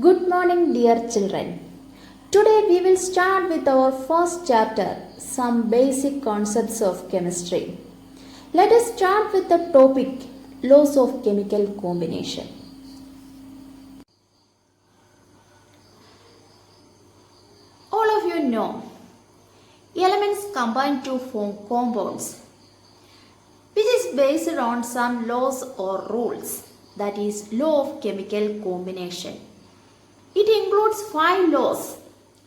Good morning, dear children. Today we will start with our first chapter, some basic concepts of chemistry. Let us start with the topic laws of chemical combination. All of you know elements combine to form compounds, which is based on some laws or rules, that is law of chemical combination. It includes 5 laws.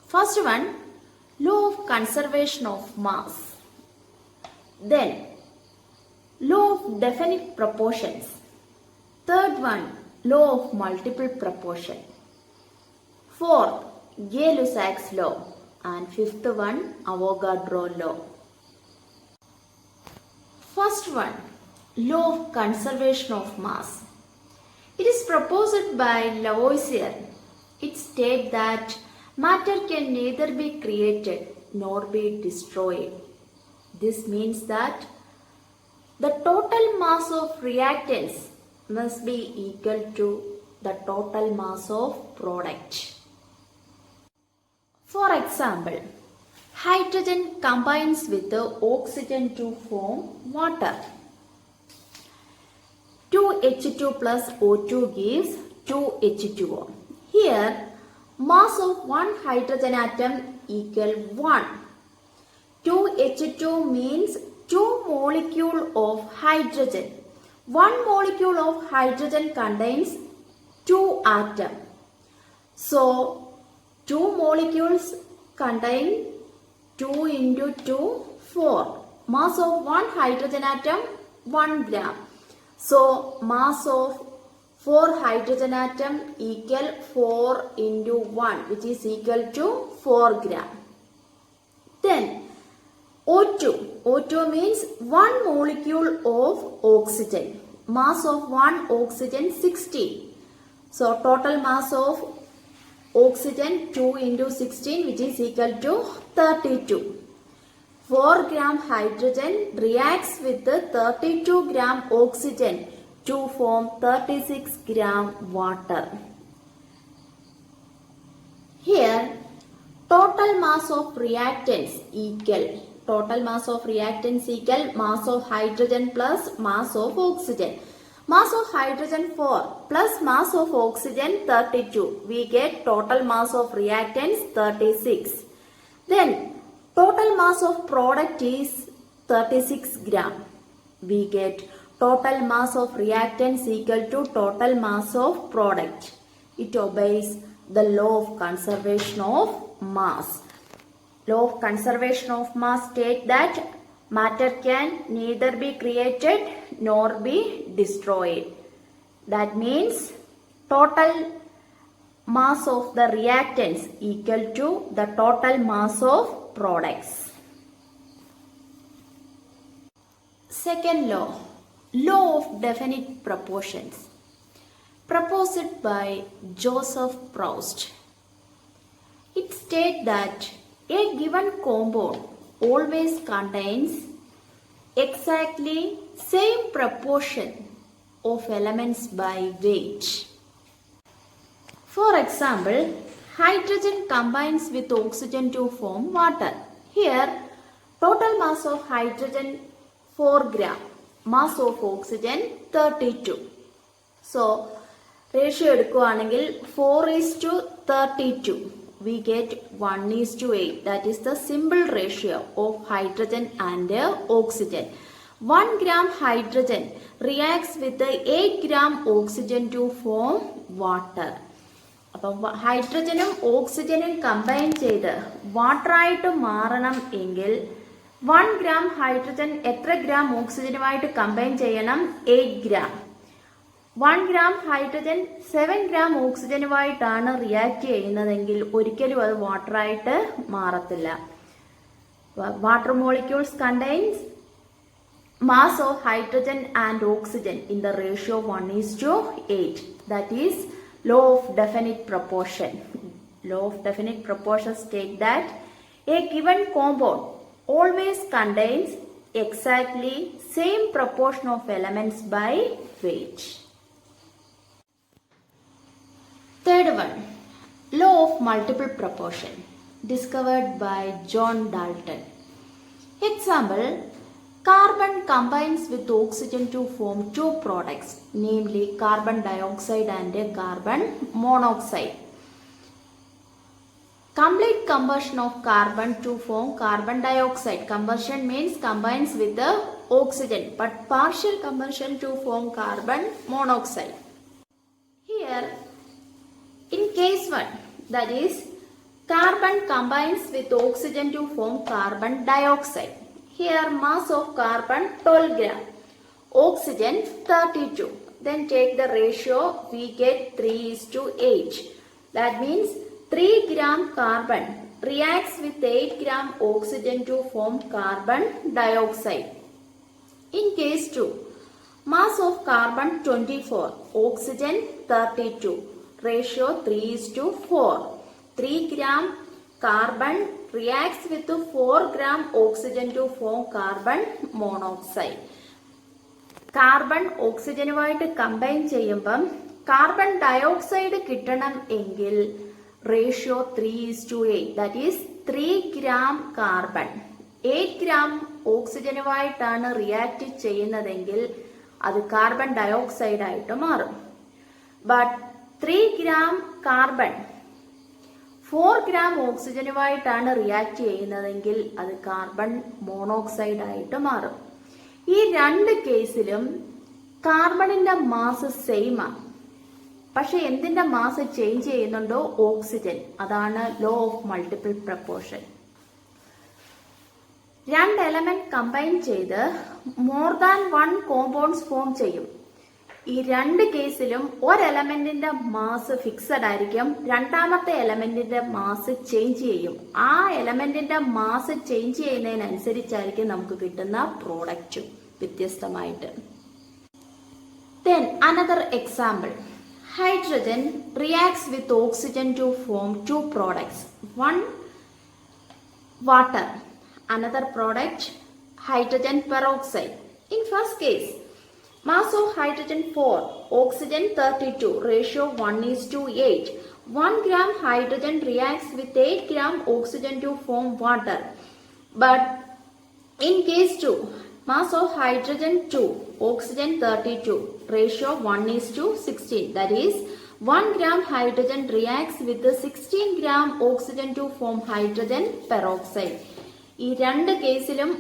First one, law of conservation of mass. Then, law of definite proportions. Third one, law of multiple proportion. Fourth, Gay-Lussac's law. And fifth one, Avogadro law. First one, law of conservation of mass. It is proposed by Lavoisier. It states that matter can neither be created nor be destroyed. This means that the total mass of reactants must be equal to the total mass of product. For example, hydrogen combines with the oxygen to form water. 2H2 plus O2 gives 2H2O. Here, mass of one hydrogen atom equal 1. 2H2 means 2 molecules of hydrogen. 1 molecule of hydrogen contains 2 atoms. So, 2 molecules contain 2 into 2, 4. Mass of one hydrogen atom, 1 gram. So, mass of 4 hydrogen atom equal 4 into 1, which is equal to 4 gram. Then O2. O2 means 1 molecule of oxygen. Mass of 1 oxygen 60. So total mass of oxygen 2 into 16, which is equal to 32. 4 gram hydrogen reacts with the 32 gram oxygen to form 36 gram water. Here, total mass of reactants equal mass of hydrogen plus mass of oxygen. Mass of hydrogen 4 plus mass of oxygen 32. We get total mass of reactants 36. Then, total mass of product is 36 gram. We get total mass of reactants equal to total mass of product. It obeys the law of conservation of mass. Law of conservation of mass states that matter can neither be created nor be destroyed. That means total mass of the reactants equal to the total mass of products. Second law, law of definite proportions, proposed by Joseph Proust. It states that a given compound always contains exactly same proportion of elements by weight. For example, hydrogen combines with oxygen to form water. Here, total mass of hydrogen 4 gram. Mass of oxygen 32. So, ratio എടുക്കുകയാണെങ്കിൽ 4:32. We get 1:8. That is the simple ratio of hydrogen and oxygen. 1 gram hydrogen reacts with the 8 gram oxygen to form water. അപ്പം ഹൈഡ്രജനും ഓക്സിജനും combine ചെയ്ത് വാട്ടറായിട്ട് മാറണം എങ്കിൽ 1 gram hydrogen എത്ര gram ഓക്സിജനുമായിട്ട് combine ചെയ്യണം? 8 gram. 1 gram ഹൈഡ്രജൻ 7 gram ഓക്സിജനുമായിട്ടാണ് റിയാക്ട് ചെയ്യുന്നതെങ്കിൽ ഒരിക്കലും അത് വാട്ടറായിട്ട് മാറത്തില്ല. Water molecules contains mass of hydrogen and oxygen in the ratio 1:8. That is law of definite proportion. Law of definite proportion states that a given compound always contains exactly same proportion of elements by weight. Third one, Law of multiple proportion, discovered by John Dalton. Example, carbon combines with oxygen to form two products, namely carbon dioxide and carbon monoxide. Complete combustion of carbon to form carbon dioxide. Combustion means combines with the oxygen, but partial combustion to form carbon monoxide. Here, in case 1, that is, carbon combines with oxygen to form carbon dioxide. Here, mass of carbon 12 gram, oxygen 32. Then take the ratio, we get 3:8. That means 3 gram carbon reacts with 8 gram oxygen to form carbon dioxide. In case 2, mass of carbon 24, oxygen 32, ratio 3:4. 3 gram carbon reacts with 4 gram oxygen to form carbon monoxide. Carbon ഓക്സിജനുമായിട്ട് combine ചെയ്യുമ്പം carbon dioxide കിട്ടണം എങ്കിൽ ratio 3:8, that is 3 gram carbon 8 gram ഓക്സിജനുമായിട്ടാണ് react ചെയ്യുന്നതെങ്കിൽ അത് carbon dioxide ആയിട്ട് മാറും. But 3 gram carbon 4 gram ഓക്സിജനുമായിട്ടാണ് റിയാക്ട് ചെയ്യുന്നതെങ്കിൽ അത് കാർബൺ മോണോക്സൈഡ് ആയിട്ട് മാറും. ഈ രണ്ട് കേസിലും കാർബണിന്റെ മാസ് സെയിം ആണ്, പക്ഷെ എന്തിന്റെ മാസ് ചേഞ്ച് ചെയ്യുന്നുണ്ടോ? ഓക്സിജൻ. അതാണ് ലോ ഓഫ് മൾട്ടിപ്പിൾ പ്രപ്പോർഷൻ. രണ്ട് എലമെന്റ് കമ്പൈൻ ചെയ്ത് മോർ ദാൻ 1 കോമ്പൗണ്ട്സ് ഫോം ചെയ്യും. ഈ രണ്ട് കേസിലും ഒരു എലമെന്റിന്റെ മാസ് ഫിക്സഡ് ആയിരിക്കും, രണ്ടാമത്തെ എലമെന്റിന്റെ മാസ് ചേഞ്ച് ചെയ്യും. ആ എലമെന്റിന്റെ മാസ് ചേഞ്ച് ചെയ്യുന്നതിനനുസരിച്ചായിരിക്കും നമുക്ക് കിട്ടുന്ന പ്രോഡക്റ്റും വ്യത്യസ്തമായിട്ട്. Then another example, hydrogen reacts with oxygen to form two products. One, water. Another product, hydrogen peroxide. In first case, mass of hydrogen 4, oxygen 32, ratio 1:8. 1 gram hydrogen reacts with 8 gram oxygen to form water. But in case 2, mass of hydrogen 2, oxygen 32, ratio 1:16. That is, 1 gram hydrogen reacts with the 16 gram oxygen to form hydrogen peroxide. ഈ രണ്ട് കേസിലും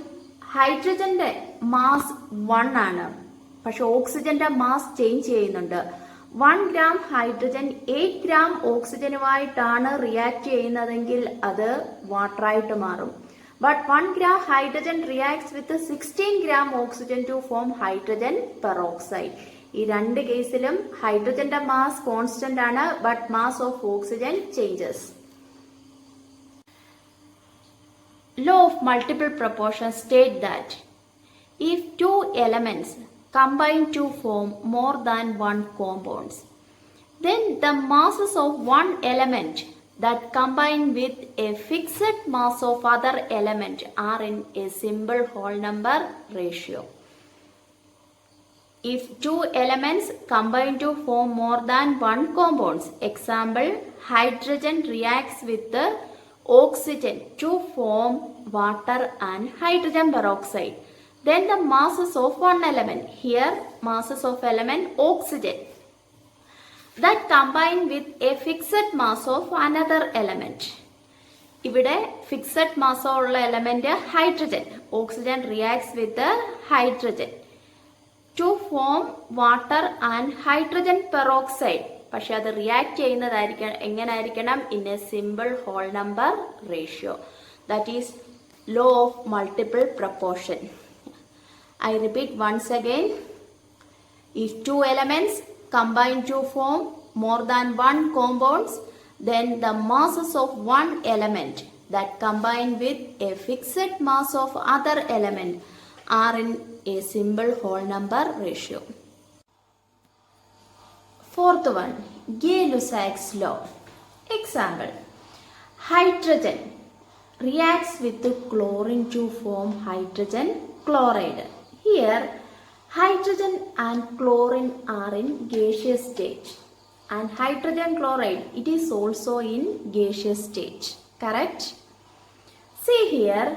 ഹൈഡ്രജന്റെ mass 1 ആണ്, പക്ഷെ ഓക്സിജന്റെ mass change ചെയ്യുന്നുണ്ട്. 1 gram hydrogen 8 gram ഓക്സിജനുമായിട്ടാണ് react ചെയ്യുന്നതെങ്കിൽ അത് വാട്ടറായിട്ട് മാറും. But 1 gram hydrogen reacts with 16 gram oxygen to form hydrogen peroxide. ഈ രണ്ട് കേസിലും ഹൈഡ്രജന്റെ മാസ് കോൺസ്റ്റന്റ് ആണ്, but mass of oxygen changes. Law of multiple proportion state that if two elements combine to form more than 1 compounds, then the masses of one element that combine with a fixed mass of other element are in a simple whole number ratio. If two elements combine to form more than 1 compounds, example, hydrogen reacts with the oxygen to form water and hydrogen peroxide, then the masses of one element, here masses of element oxygen, that combine with a fixed mass of another element. ഇവിടെ fixed mass ഉള്ള element hydrogen, oxygen reacts with hydrogen to form water and hydrogen peroxide. പക്ഷെ അത് react ചെയ്യുന്നതായിരിക്കണം എങ്ങനായിരിക്കണം? In a simple whole number ratio. That is law of multiple proportion. I repeat once again, if two elements combine to form more than 1 compounds, then the masses of one element that combine with a fixed mass of other element are in a simple whole number ratio. Fourth one, Gay-Lussac's law. Example, hydrogen reacts with chlorine to form hydrogen chloride. Here, hydrogen and chlorine are in gaseous state. and hydrogen chloride, it is also in gaseous state. Correct? See here,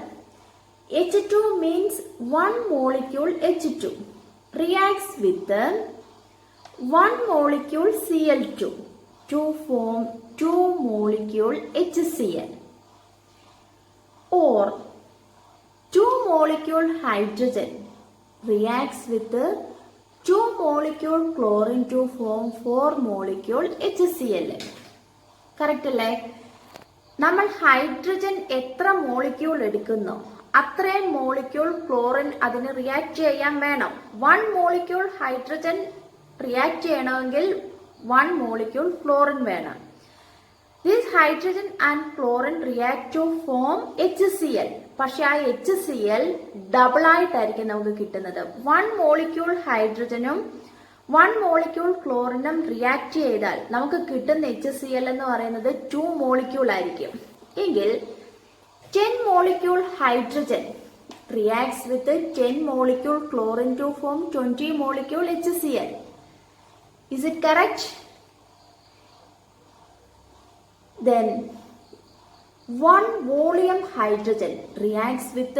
H2 means one molecule H2 reacts with one molecule Cl2 to form two molecule HCl, or two molecule hydrogen reacts with two molecule chlorine to form four molecule HCl. Correct അല്ലേ? നമ്മൾ hydrogen എത്ര molecule എടുക്കുന്നോ അത്രയും molecule chlorine അതിന് react ചെയ്യാൻ വേണം. 1 molecule hydrogen react ചെയ്യണമെങ്കിൽ 1 molecule chlorine വേണം. This hydrogen and chlorine react to form HCl. പക്ഷെ ആ HCl ഡബിൾ ആയിട്ടായിരിക്കും നമുക്ക് കിട്ടുന്നത്. 1 മോളിക്യൂൾ ഹൈഡ്രജനും 1 മോളിക്യൂൾ ക്ലോറിനും റിയാക്ട് ചെയ്താൽ നമുക്ക് കിട്ടുന്ന HCl എന്ന് പറയുന്നത് 2 മോളിക്യൂൾ ആയിരിക്കും. എങ്കിൽ 10 molecule hydrogen reacts with 10 molecule chlorine to form 20 molecule HCl. Is it correct? Then 1 volume hydrogen reacts with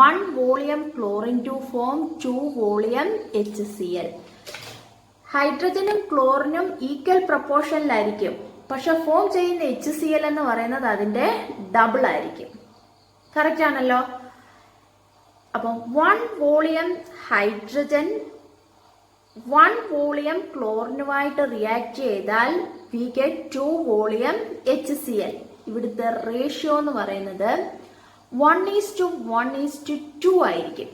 1 volume chlorine to form 2 volume HCl. ഹൈഡ്രജനും ക്ലോറിനും ഈക്വൽ പ്രപ്പോർഷനിലായിരിക്കും, പക്ഷെ ഫോം ചെയ്യുന്ന HCl എന്ന് പറയുന്നത് അതിന്റെ ഡബിൾ ആയിരിക്കും. കറക്റ്റ് ആണല്ലോ? അപ്പം 1 വോളിയം ഹൈഡ്രജൻ 1 വോളിയം ക്ലോറിനുമായിട്ട് റിയാക്ട് ചെയ്താൽ വി ഗെറ്റ് 2 വോളിയം HCl. ഇവിടുത്തെ റേഷ്യോ എന്ന് പറയുന്നത് 1:1:2 ആയിരിക്കും.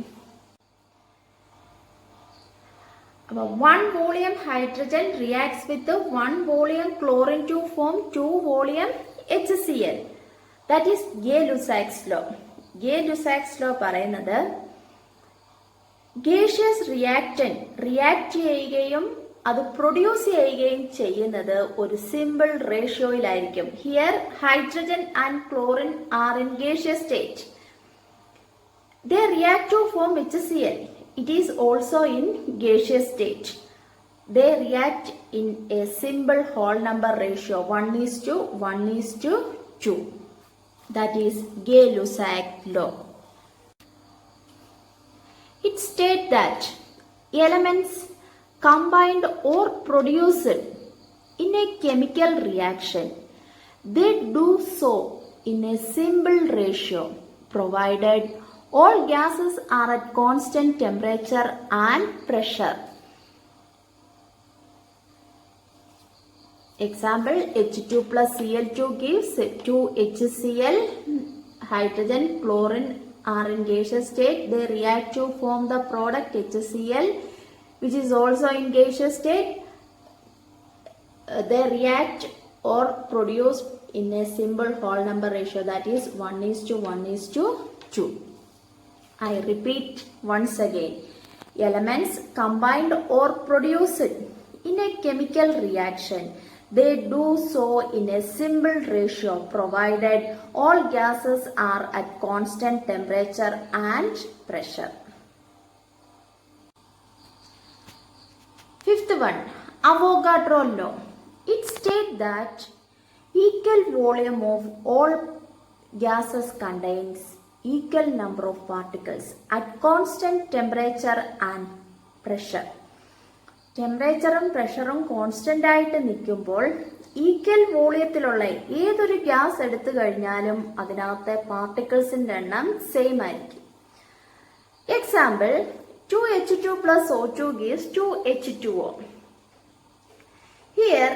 അപ്പോൾ 1 volume hydrogen reacts with 1 volume chlorine to form 2 volume HCl. That is Gay Lussac's law. Gay Lussac's law പറയുന്നത് ഗേഷ്യസ് റിയാക്ടന്റ് റിയാക്ട് ചെയ്യുകയും അത് പ്രൊഡ്യൂസ് ചെയ്യുകയും ചെയ്യുന്നത് ഒരു സിമ്പിൾ റേഷ്യോയിലായിരിക്കും. Here hydrogen and chlorine are in gaseous state. They react to form HCl. It is also in gaseous state. They react in a simple whole number ratio 1:1:2. That is Gay-Lussac law. It states that elements combined or produced in a chemical reaction, they do so in a simple ratio provided all gases are at constant temperature and pressure. Example, H2 plus Cl2 gives 2 HCl. Hydrogen, chlorine are in gaseous state. They react to form the product HCl, which is also in gaseous state. They react or produce in a simple whole number ratio, that is 1:1:2. I repeat once again. Elements combined or produced in a chemical reaction, they do so in a simple ratio provided all gases are at constant temperature and pressure. Fifth one, Avogadro law. It states that equal volume of all gases contains equal number of particles at constant temperature and pressure. ടെമ്പറേച്ചറും പ്രഷറും constant ആയിട്ട് നിൽക്കുമ്പോൾ equal വോളിയത്തിലുള്ള ഏതൊരു gas എടുത്തു കഴിഞ്ഞാലും അതിനകത്തെ പാർട്ടിക്കിൾസിന്റെ എണ്ണം same ആയിരിക്കും. Example, 2H2 plus O2 gives 2H2O. Here,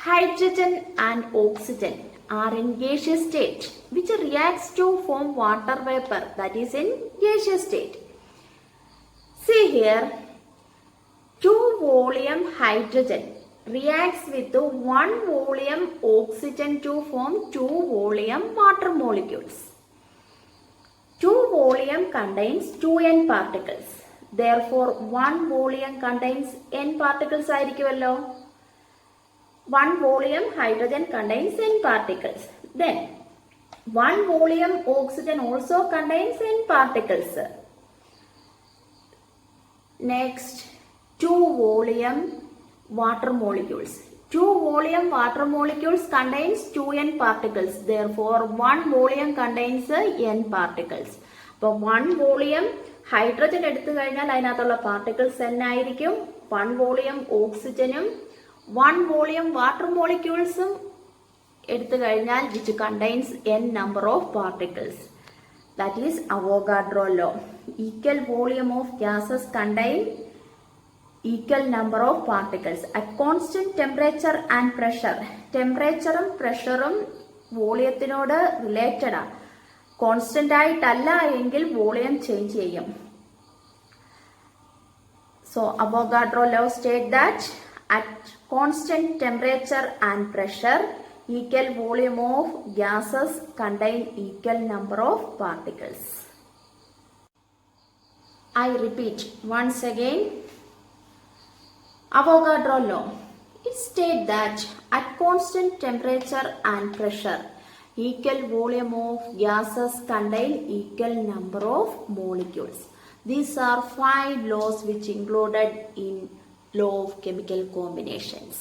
hydrogen and oxygen are in gaseous state, which reacts to form water vapor, that is in gaseous state. See here, 2 volume hydrogen reacts with 1 volume oxygen to form 2 volume water molecules. 2 volume contains 2n particles. Therefore, 1 volume contains n particles ആയിരിക്കുമല്ലോ. 1 volume hydrogen contains n particles. Then 1 volume oxygen also contains n particles. Next, 2 volume water molecules. 2 volume water molecules contains 2n particles. Therefore, 1 volume contains n particles. അപ്പോൾ 1 volume hydrogen എടുത്തു കഴിഞ്ഞാൽ അതിനകത്തുള്ള particles n ആയിരിക്കും. 1 volume ഓക്സിജനും 1 volume water മോളിക്യൂൾസും എടുത്തു കഴിഞ്ഞാൽ which contains n number of particles. That is Avogadro law. Equal volume of gases contain equal number of particles at constant temperature and pressure. ടെമ്പറേച്ചറും പ്രഷറും വോളിയത്തിനോട് related ആണ്. Constant ആയിട്ടല്ല എങ്കിൽ volume change ചെയ്യും. So Avogadro law state that at constant temperature and pressure equal volume of gases contain equal number of particles. I repeat once again. Avogadro law. It states that at constant temperature and pressure, equal volume of gases contain equal number of molecules. These are 5 laws which included in law of chemical combinations.